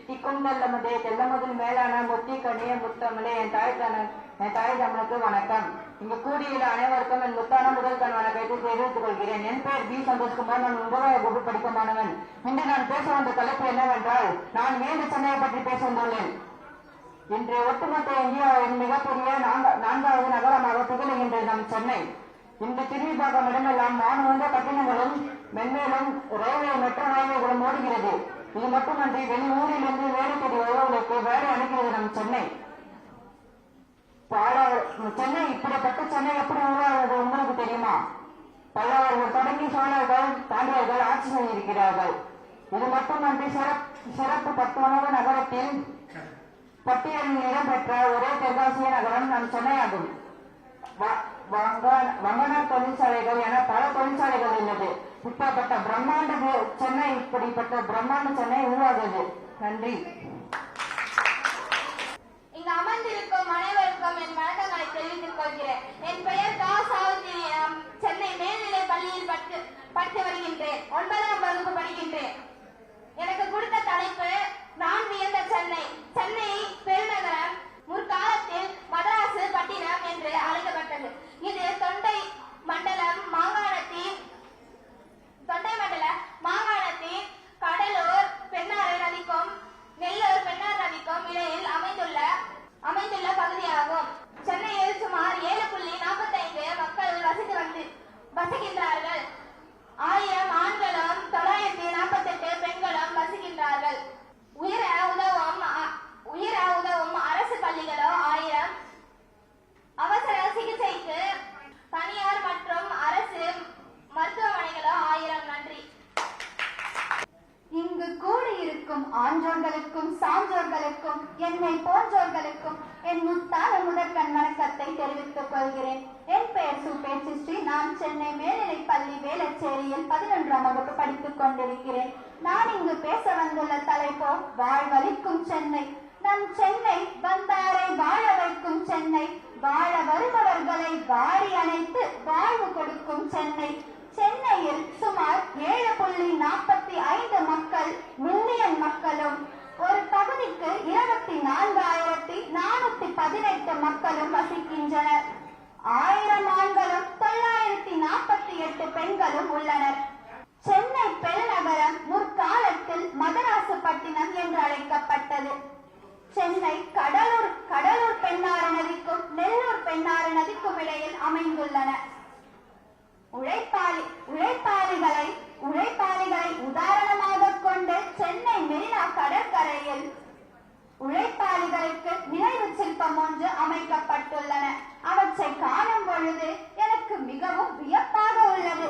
திக்கும் தெல்லமுதல் மேலான முத்தி கனிய முத்தமிழே என் தாய் தமிழுக்கு வணக்கம். இங்கு கூடியுள்ள அனைவருக்கும் என் முத்தான முதல் கண் வணக்கத்தை தெரிவித்துக் கொள்கிறேன். என் பெயர் பி சந்தோஷ்குமார். நான் 9ஆம் வகுப்பு படிக்கும் மாணவன். இன்று நான் பேச வந்த தலைப்பு என்னவென்றால், நான் மீண்டும் சென்னையை பற்றி பேச வந்துள்ளேன். இன்று ஒட்டுமொத்த இந்தியாவின் மிகப்பெரிய 4வது நகரமாக திகழ்கின்றது நம் சென்னை. இந்த திரும்பி பார்க்கும் இடமெல்லாம் மாணவந்த கட்டிடங்களும் மென்மேலும் ரயில்வே மெட்ரோ ரயில்வேகளும் ஓடுகிறது. இது மட்டுமன்றி வெளியூரிலிருந்து வேலை தேடி வருவதற்கு வேலை அளிக்கிறது நம் சென்னை. இப்படிப்பட்ட சென்னை எப்படி உருவாகிறது உங்களுக்கு தெரியுமா? பல்லவர்கள் தொடங்கி சோழர்கள் பாண்டியர்கள் ஆட்சி செய்திருக்கிறார்கள். இது மட்டுமன்றி சிறப்பு 10வது நகரத்தில் பட்டியலில் இடம்பெற்ற ஒரே தெற்காசிய நகரம் நம் சென்னை ஆகும். வங்கன தொழிற்சாலைகள் என பல தொழிற்சாலைகள் உள்ளது. இப்படிப்பட்ட பிரம்மாண்ட சென்னை உருவாகுது. நன்றி. இங்கு அமர்ந்திருக்கும் அனைவருக்கும் என் வணக்கங்களை தெரிவித்துக் கொள்கிறேன். என் பெயர் கா சாவித்திரி. சென்னை மேல்நிலை பள்ளியில் படித்து வருகின்றேன். 9ஆம் வகுப்பு படிக்கின்றேன். எனக்கு கொடுத்த தலைப்பு நான் வியந்த சென்னை. சென்னை பெருநகரம் முற்காலத்தில் மதராசு பட்டினம் என்று அழைக்கப்பட்டது. இது தொண்டை மண்டல மாகாணத்தின் கடலூர் பெண்ணாறு நதிக்கும் நெல்லூர் பெண்ணாறு நதிக்கும் இடையில் அமைந்துள்ள பகுதியாகும். சென்னையில் சுமார் 7.45 மக்கள் வசிக்கின்றார்கள். 1000 ஆண்களும் 948 பெண்களும் வசிக்கின்றார்கள். உயிர உதவும் அரசு பள்ளிகளோ 1000, அவசர சிகிச்சைக்கு தனியார் மற்றும் அரசு மருத்துவமனைகளோ 1000. நன்றி. இங்கு கூடியிருக்கும் ஆன்றோர்களுக்கும் சான்றோர்களுக்கும் என்னை போன்றோர்களுக்கும் என் முத்தான முதற்கண் வணக்கத்தை தெரிவித்துக் கொள்கிறேன். என் பெயர் சுபேட்சி. நான் சென்னை மேல்நிலைப் பள்ளி வேளச்சேரியில் 11ஆம் வகுப்பு படித்துக் கொண்டிருக்கிறேன். நான் இங்கு பேச வந்துள்ள தலைப்போ வாழ்வளிக்கும் சென்னை. நம் சென்னை வந்தாரை வாழ வைக்கும் சென்னை, வாழ வருபவர்களை வாரி அணைத்து வாழ்வு கொடுக்கும் சென்னை. சென்னையில் சுமார் 7.45 மில்லியன் மக்களும் ஒரு பகுதிக்கு 24,418 மக்களும் வசிக்கின்றனர். 1000 ஆண்களும் 948 பெண்களும் உள்ளனர். சென்னை பெருநகரம் முற்காலத்தில் மதராசு பட்டினம் என்று அழைக்கப்பட்டது. சென்னை கடலூர் பெண்ணாறு நதிக்கும் நெல்லூர் பெண்ணாறு நதிக்கும் இடையில் அமைந்துள்ளன. உழைப்பாளிகளை உதாரணமாக கொண்டு சென்னை மெரினா கடற்கரையில் உழைப்பாளிகளுக்கு நினைவு சிற்பம் ஒன்று அமைக்கப்பட்டுள்ளன. அவற்றை காணும் பொழுது எனக்கு மிகவும் வியப்பாக உள்ளது.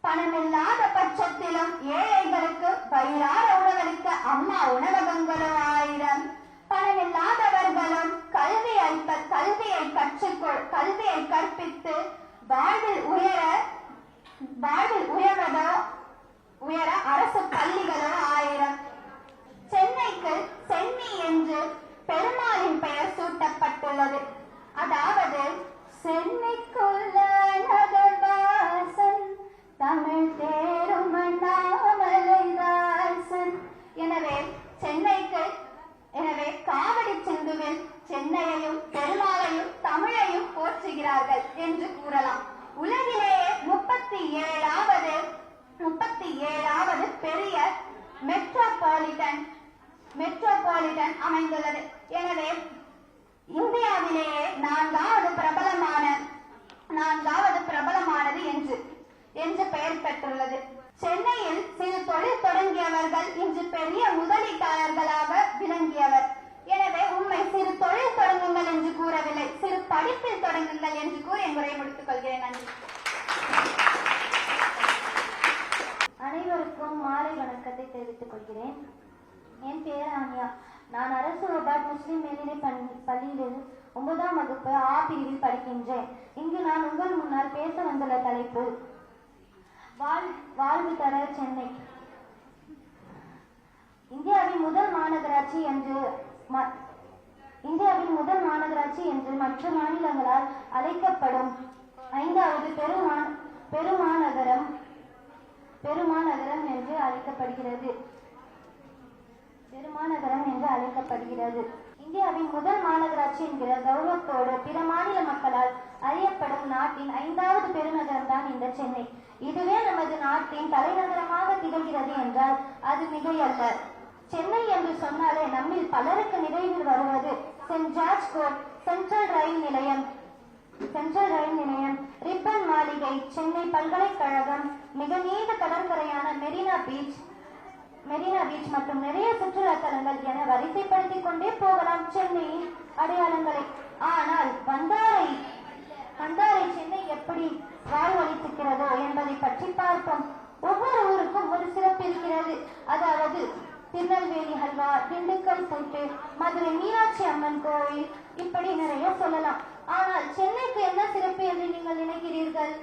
பணமில்லாத பட்சத்திலும் ஏழைகளுக்கு வயிறார உணவளிக்க அம்மா உணவகங்களோ 1000. பணமில்லாதவர்களும் கல்வியை கற்பித்து வாழ்வில் உயர அரசு பள்ளிகளோ 1000. சென்னைக்கு சென்னி என்று பெருமாளின் பெயர் சூட்டப்பட்டுள்ளது. அதாவது சென்னைக்குள்ள நகர்வாசன் தமிழ் தேரும் அண்ணாமலைதாசன். எனவே காவடி சிந்துவில் சென்னையையும் பெருமாளையும் தமிழையும் போற்றுகிறார்கள் என்று கூறலாம். உலகிலேயே 37வது பெரிய மெட்ரோபாலிட்டன் அமைந்துள்ளது. எனவே இந்தியாவிலேயே 4வது பிரபலமானது என்று பெயர் பெற்றுள்ளது. சென்னையில் சிறு தொழில் தொடங்கியவர்கள் இன்று பெரிய முதலீட்டாளர்களாக விளங்கியவர். எனவே உண்மை சிறு தொழில் தொடங்குங்கள் என்று கூறவில்லை, சிறு படிப்பில் தொடங்குங்கள் என்று கூறி என் உரையை முடித்துக் கொள்கிறேன். நன்றி. அனைவருக்கும் மாலை வணக்கத்தை தெரிவித்துக் கொள்கிறேன். என் பெயர் ஆனியா. நான் அரசு ரோபார்ட் முஸ்லிம் மேல்நிலை பள்ளியில் 9ஆம் வகுப்பு ஆ பிரிவில் படிக்கின்றேன். இங்கு நான் உங்கள் முன்னால் பேச வந்துள்ள தலைப்பு வாழ்வு தர சென்னை. இந்தியாவின் முதல் மாநகராட்சி என்று மற்ற மாநிலங்களால் அழைக்கப்படும் 5வது பெருமாநகரம் என்று அழைக்கப்படுகிறது. பெருமாநகரம் என்று அழைக்கப்படுகிறது. இந்தியாவின் முதல் மாநகராட்சி என்கிற கௌரவத்தோடு பிற மாநில மக்களால் அறியப்படும் நாட்டின் 5வது பெருநகரம் தான் இந்த சென்னை. இதுவே நமது நாட்டின் தலைநகரமாக திகழ்கிறது என்றால் அது மிகையல்ல. சென்னை என்று சொன்னாலே நம்மில் பலருக்கு நினைவில் வருவது சென்ட் ஜார்ஜ் கோர்ட், சென்ட்ரல் ரயில் நிலையம், ரிப்பன் மாளிகை, சென்னை பல்கலைக்கழகம், மிக நீண்ட கடற்கரையான மெரினா பீச் மற்றும் நிறைய சுற்றுலா தலங்கள் என வரிசைப்படுத்திக் கொண்டே போகலாம் சென்னையின் அடையாளங்களை. ஆனால் வந்தாரை சென்னை எப்படி வாழ்வழித்திருக்கிறதோ என்பதை பற்றி பார்ப்போம். ஒவ்வொரு ஊருக்கும் ஒரு சிறப்பு இருக்கிறது. அதாவது திருநெல்வேலி ஹல்வா, திண்டுக்கல் பூட்டு, மதுரை மீனாட்சி அம்மன் கோவில், இப்படி நிறைய சொல்லலாம். ஆனால் சென்னைக்கு என்ன சிறப்பு என்று நீங்கள் நினைக்கிறீர்கள்?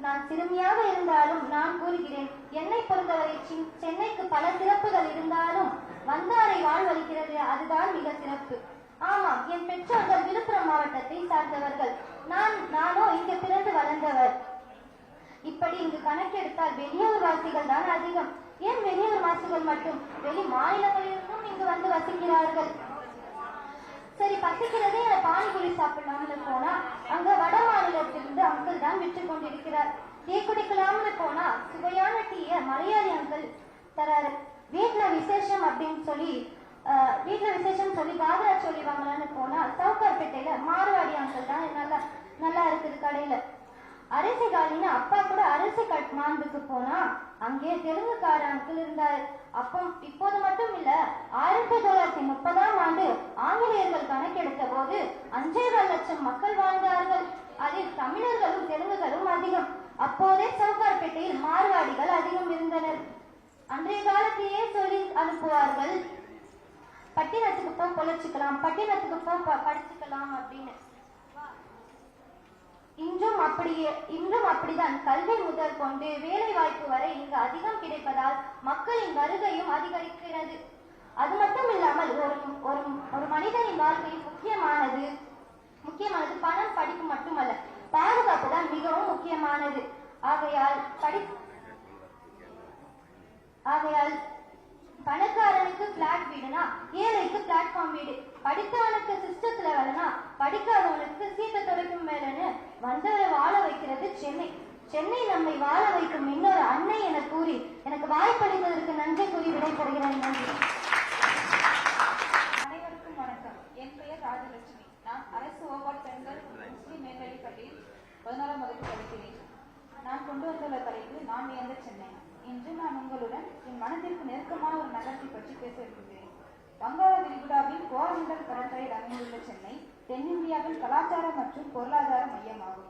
நான் சிறுமியாக இருந்தாலும் நான் கூறுகிறேன், என்னை பொறுத்தவரை சென்னைக்கு பல சிறப்புகள் இருந்தாலும் வந்தாரை வாழ்வழிக்கிறது, அதுதான் மிக சிறப்பு. ஆமாம், என் பெற்றோர்கள் விழுப்புரம் மாவட்டத்தை சார்ந்தவர்கள். நானோ இங்கு பிறந்து வளர்ந்தவர். இப்படி இங்கு கணக்கெடுத்தால் வெளியூர் வாசிகள் தான் அதிகம். ஏன் வெளியூர் வாசிகள் மட்டும், வெளி மாநிலங்களிலிருந்தும் இங்கு வந்து வசிக்கிறார்கள். சரி, பசிக்கிறதே என பானிபுரி சாப்பிடலாம்னு போனா அங்க வட மாநிலத்திலிருந்து அங்கிள் தான் விற்று கொண்டிருக்கிறார். டீ குடிக்கலாம்னு போனா சுவையான டீய மலையாளி அங்கிள் தராரு. வீட்டுல விசேஷம் சொல்லி காதரா சொல்லி வாங்கலான்னு போனா சவுகார்பேட்டையில மார்வாடி அங்கிள் தான் நல்லா இருக்குது கடையில. அரிசி காலின்னு அப்பா கூட அரிசி மாந்துக்கு போனா அங்கே தெலுங்குக்கார அங்கிள் இருந்தாரு. இப்போது மட்டும் இல்ல, 1930ஆம் ஆண்டு ஆங்கிலேயர்கள் கணக்கெடுத்த போது 5.5 லட்சம் மக்கள் வாழ்ந்தார்கள். அதில் தமிழர்களும் தெலுங்குகளும் அதிகம். அப்போதே சவுகார்பேட்டையில் மார்வாடிகள் அதிகம் இருந்தனர். அன்றைய காலத்திலேயே சொல்லி அனுப்புவார்கள், பட்டினத்துக்கு போ பொழைச்சிக்கலாம், பட்டினத்துக்கு போ படிச்சுக்கலாம் அப்படின்னு. இன்றும் அப்படிதான். கல்வி முதல் கொண்டு வேலை வாய்ப்பு வரை இங்கு அதிகம் கிடைப்பதால் மக்களின் வருகையும் அதிகரிக்கிறது. அது மட்டும் இல்லாமல் ஒரு மனிதனின் வாழ்க்கையில் முக்கியமானது பணம், படிப்பு மட்டுமல்ல, பாதுகாப்பு தான் மிகவும் முக்கியமானது. ஆகையால் பணக்காரனுக்கு பிளாட் வீடுனா ஏழைக்கு பிளாட்ஃபார்ம் வீடு, படித்தவனுக்கு சிஸ்டத்துல வேலைனா படிக்காதவனுக்கு சீட்டை தொலைக்கும் மேலன்னு வந்தவரை வாழ வைக்கிறது சென்னை. சென்னை நம்மை வாழ வைக்கும் இன்னொரு அன்னை என கூறி எனக்கு வாய்ப்பளித்ததற்கு நன்றி கூறி விடைபெறுகிறேன். நன்றி. அனைவருக்கும் வணக்கம். என் பெயர் ராஜலட்சுமி. நான் அரசு ஓபாட் பெண்கள் முஸ்லிம் மேல்நிலைப் பள்ளியில் 11ஆம் வகுப்பு படிக்கிறேன். நான் கொண்டு வந்துள்ள தலைப்பு நான் வியந்த சென்னை. இன்று நான் உங்களுடன் என் மனதிற்கு நெருக்கமான ஒரு நகரத்தை பற்றி பேச இருக்கிறேன். வங்காள விரிகுடாவின் கோரமண்டல் கடற்கரையில் அமைந்துள்ள சென்னை தென்னிந்தியாவின் கலாச்சார மற்றும் பொருளாதார மையமாகும்.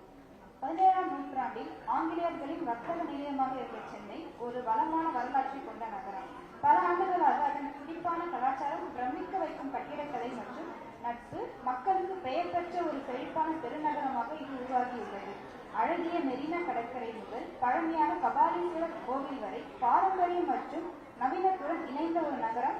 17ஆம் நூற்றாண்டில் ஆங்கிலேயர்களின் வர்த்தக நிலையமாக இருந்த சென்னை ஒரு வளமான வரலாற்றை கொண்ட நகரம். பல ஆண்டுகளாக அதன் துடிப்பான கலாச்சாரம், பிரமிக்க வைக்கும் கட்டிடக்கலை மற்றும் நட்பு மக்களுக்கு பெயர் பெற்ற ஒரு செழிப்பான பெருநகரமாக இது உருவாகியுள்ளது. அழகிய மெரினா கடற்கரை முதல் பழமையான கபாலீஸ்வரர் கோவில் வரை பாரம்பரியம் மற்றும் நவீனத்துடன் இணைந்த ஒரு நகரம்.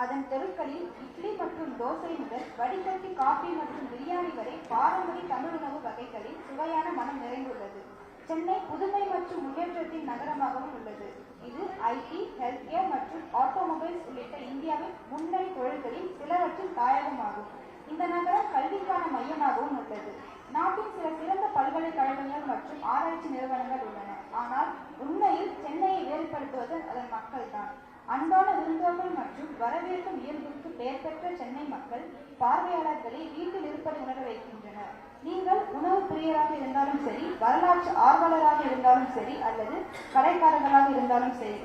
அதன் தெருக்களில் இட்லி மற்றும் தோசை முதல் வடிகட்டி காபி மற்றும் பிரியாணி வரை பாரம்பரிய தமிழ் உணவு வகைகளில் சுவையான மனம் நிறைந்துள்ளது. சென்னை புதுமை மற்றும் முன்னேற்றத்தின் நகரமாகவும் உள்ளது. இது ஐடி, ஹெல்த் கேர் மற்றும் ஆட்டோமொபைல்ஸ் உள்ளிட்ட இந்தியாவின் முன்னணி தொழில்களில் சிலவற்றின் தாயகமாகும். இந்த நகரம் கல்விக்கான மையமாகவும் உள்ளது. நாட்டின் சில சிறந்த பல்கலைக்கழகங்கள் மற்றும் ஆராய்ச்சி நிறுவனங்கள் உள்ளன. ஆனால் உண்மையில் சென்னையை வேறுபடுத்துவது அதன் மக்கள் தான். அன்பான விருந்தோர்கள் மற்றும் வரவேற்கும் இயல்புக்கு பெயர் பெற்ற சென்னை மக்கள் பார்வையாளர்களை வீட்டில் இருப்பதை உணர வைக்கின்றனர். நீங்கள் உணவு பிரியராக இருந்தாலும் சரி, வரலாற்று ஆர்வலராக இருந்தாலும் சரி, அல்லது கடைக்காரர்களாக இருந்தாலும் சரி,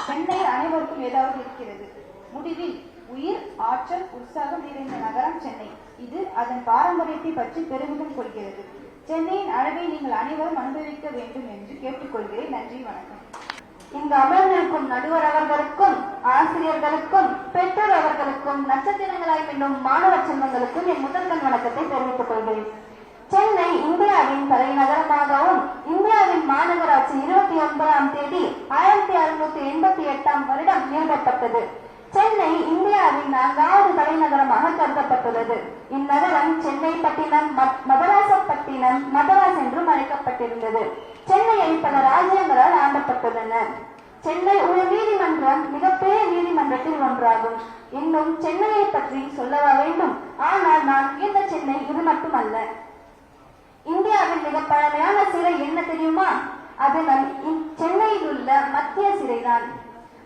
சென்னையில் அனைவருக்கும் ஏதாவது இருக்கிறது. முடிவில் உயிர், ஆற்றல், உற்சாகம் நிறைந்த நகரம் சென்னை. இது அதன் பாரம்பரியத்தை பற்றி பெருமிதம் கொள்கிறது. சென்னையின் அழகை நீங்கள் அனைவரும் அனுபவிக்க வேண்டும் என்று கேட்டுக்கொள்கிறேன். நன்றி, வணக்கம். இங்கு அமர்ந்திருக்கும் நடுவர் அவர்களுக்கும், ஆசிரியர்களுக்கும், பெற்றோர் அவர்களுக்கும், நட்சத்திரங்களாய் மின்னும் மாணவ செல்வங்களுக்கும் என் முதல்கண் வணக்கத்தை தெரிவித்துக் கொள்கிறேன். சென்னை இந்தியாவின் தலைநகரமாகவும் இந்தியாவின் மாநகராட்சி 29ஆம் தேதி 1688ஆம் வருடம் நிறுவப்பட்டது. சென்னை இந்தியாவின் 4வது தலைநகரமாக கருதப்பட்டுள்ளது. இந்நகரம் சென்னை பட்டினம், மதராசப்பட்டி, பட்டினம் மதராஸ் என்றும் அழைக்கப்பட்டிருந்தது. சென்னையை பல ராஜ்யங்களால் ஆண்டப்பட்டுள்ளன. சென்னை உயர் நீதிமன்றம் மிகப்பெரிய நீதிமன்றத்தில் ஒன்றாகும். இன்னும் சென்னையை பற்றி சொல்லவா வேண்டும்? ஆனால் நான் இந்த சென்னை இது மட்டுமல்ல. இந்தியாவின் மிக பழமையான சிறை என்ன தெரியுமா? அது நம் சென்னையில் உள்ள மத்திய சிறைதான்.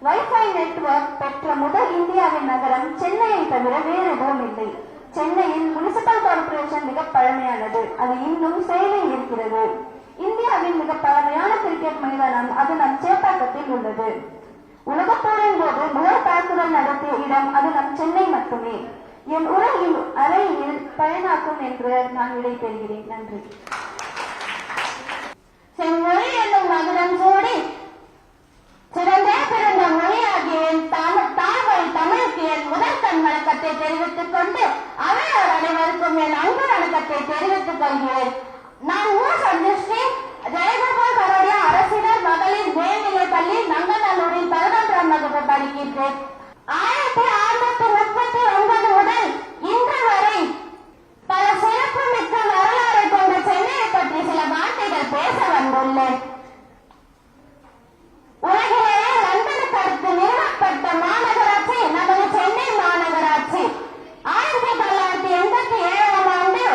வைஃபை நெட்வொர்க் பெற்ற முதல் இந்தியாவின் நகரம் சென்னையை தவிர வேறு எதுவும் இல்லை. சென்னையின் முனிசிபல் கார்பரேஷன் மிக பழமையானது. அது இன்னும் செயலில் இருக்கிறது. இந்தியாவின் மிக பழமையான கிரிக்கெட் மைதானம் அது நம் சேப்பாக்கத்தில் உள்ளது. உலகப்போரின் போது முதல் தாக்குதல் நடத்திய இடம் அது நம் சென்னை மட்டுமே. என் உரையில் அறையில் பயனாக்கும் என்று நான் விடை பெறுகிறேன். நன்றி. செம்மொழி என்னும் மகுடம் சூடி சிறந்தே பிறந்த மொழியாகிய என் தாய்மொழி தமிழுக்கு என் முதல் கண் வணக்கத்தை தெரிவித்துக் கொண்டு அவையோர் அனைவருக்கும் என் அன்பு வணக்கத்தை தெரிவித்துக் கொள்கிறேன். நான் ஊர்ஸ்ரீ ஜெயகோபால் கரோடியா அரசினர் மகளிர் மேல்நிலைப் பள்ளி நங்கநல்லூரில் 11ஆம் வகுப்பு படிக்கின்றேன். 1639 முதல் இன்று வரை பல சிறப்புமிக்க வரலாறு கொண்ட சென்னையை பற்றி சில வார்த்தைகள் பேச வந்துள்ளேன். உலகிலேயே லண்டனுக்கு அடுத்து நிறுவப்பட்ட மாநகராட்சி நமது சென்னை மாநகராட்சி. 1987ஆம் ஆண்டு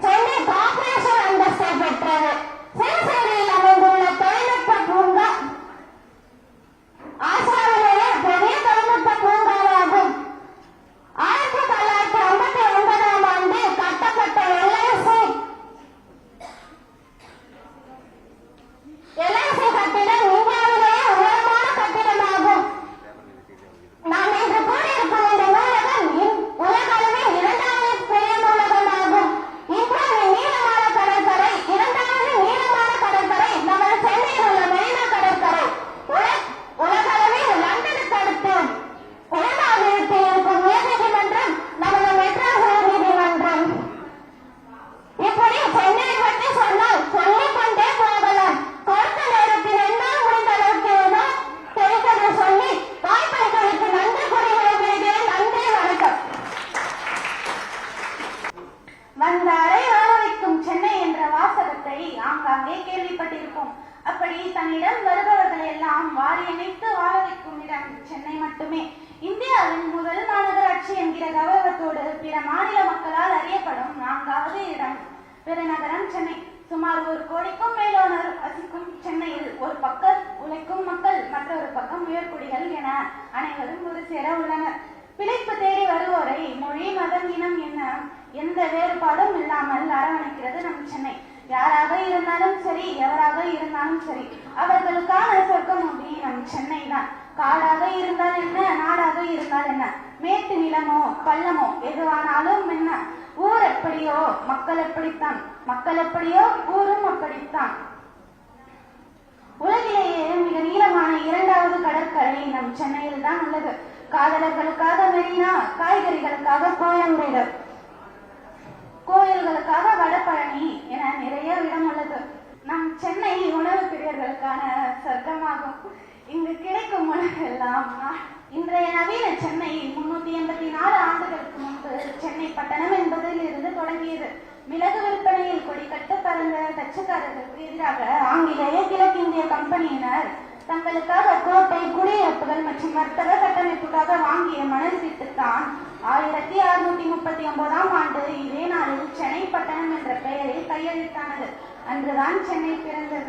சென்னை கார்ப்பரேஷன் அந்தஸ்தை பெற்றது. சிறுசேரியில் அமைந்துள்ள தொழில்நுட்ப பூங்கா ஆசியாவிலேயே பெரிய தொழில்நுட்ப பூங்காவாகும். 1959ஆம் ஆண்டு கட்டப்பட்ட LIC கட்டிடம் இந்தியாவிலேயே உயரமான கட்டிடமாகும். நாம் இன்று கூறியிருக்கும் இந்த நூலகம் உலகளவில் 2வது பெரிய நூலகமாகும். இந்தியாவின் நீளமான கடற்கரை 2வது நீளமான கடற்கரை நமது சென்னையில் உள்ள மெரினா கடற்கரை. உலகளவில் லண்டனுக்கு அடுத்து 2வது இடத்தில் இருக்கும் உயர்நீதிமன்றம் நமது மெட்ராஸ் உயர்நீதிமன்றம். இப்படி சென்னையை பற்றி சொன்னால் சொல்லிக்கொண்டே போகலாம். கொடுத்த நேரத்தில் என்னால் முடிந்த அளவுக்கு ஏதோ தெரிந்ததை சொல்லி வாய்ப்பளித்ததற்கு நன்றி கூறி விடைபெறுகிறேன். நன்றி, வணக்கம். வந்தாரை வாழ வைக்கும் சென்னை என்ற வாசகத்தை ஆங்காங்கே கேள்விப்பட்டிருப்போம். அப்படி தன்னிடம் வருபவர்களை எல்லாம் வாரி இணைத்து வாழ வைக்கும் இடம் சென்னை மட்டுமே. இந்தியாவின் முதல் மாநகராட்சி என்கிற கௌரவத்தோடு பிற மாநில மக்களால் அறியப்படும் 4வது இடம் பெருநகரம் சென்னை. சுமார் 1 கோடிக்கும் மேலானோர் வசிக்கும் சென்னையில் ஒரு பக்கம் உழைக்கும் மக்கள், மற்றொரு பக்கம் உயர்குடிகள் என அனைவரும் ஒரு சேர உள்ளனர். பிழைப்பு தேடி வருவோரை மொழி, மதம், இனம் என எந்த வேறுபாடும் இல்லாமல் அரவணைக்கிறது நம் சென்னை. யாராக இருந்தாலும் சரி, எவராக இருந்தாலும் சரி, அவர்களுக்கான சொர்க்கமுடி நம் சென்னை தான். காடாக இருந்தால் என்ன, நாடாக இருந்தால் என்ன, மேட்டு நிலமோ பள்ளமோ எதுவானாலும் என்ன, ஊர் எப்படியோ மக்கள் எப்படித்தான், மக்கள் எப்படியோ ஊரும் அப்படித்தான். உலகிலேயே மிக நீளமான 2வது கடற்கரை நம் சென்னையில் தான் உள்ளது. காதலர்களுக்காக மெரினா, காய்கறிகளுக்காக கோயம்பேடு, கோயில்களுக்காக வடபழனி என நிறைய இடம் உள்ளது. நம் சென்னை உணவு பிரியர்களுக்கான சொர்க்கமாகும். இங்கு கிடைக்கும் உணவு எல்லாம் இன்றைய நவீன சென்னை 384 ஆண்டுகளுக்கு முன்பு சென்னை பட்டணம் என்பதில் இருந்து தொடங்கியது. மிளகு விற்பனையில் கொடிக்கட்ட பறந்த டச்சுக்காரர்களுக்கு எதிராக ஆங்கிலேய கிழக்கிந்திய கம்பெனியினர் தங்களுக்காக கோட்டை, குடியிருப்புகள் மற்றும் வர்த்தக கட்டமைப்புக்காக வாங்கிய மணல் சீட்டுத்தான் 1639ஆம் ஆண்டு இதே நாளில் சென்னை பட்டணம் என்ற பெயரில் கையெழுத்தானது. அன்றுதான் சென்னை பிறந்தது.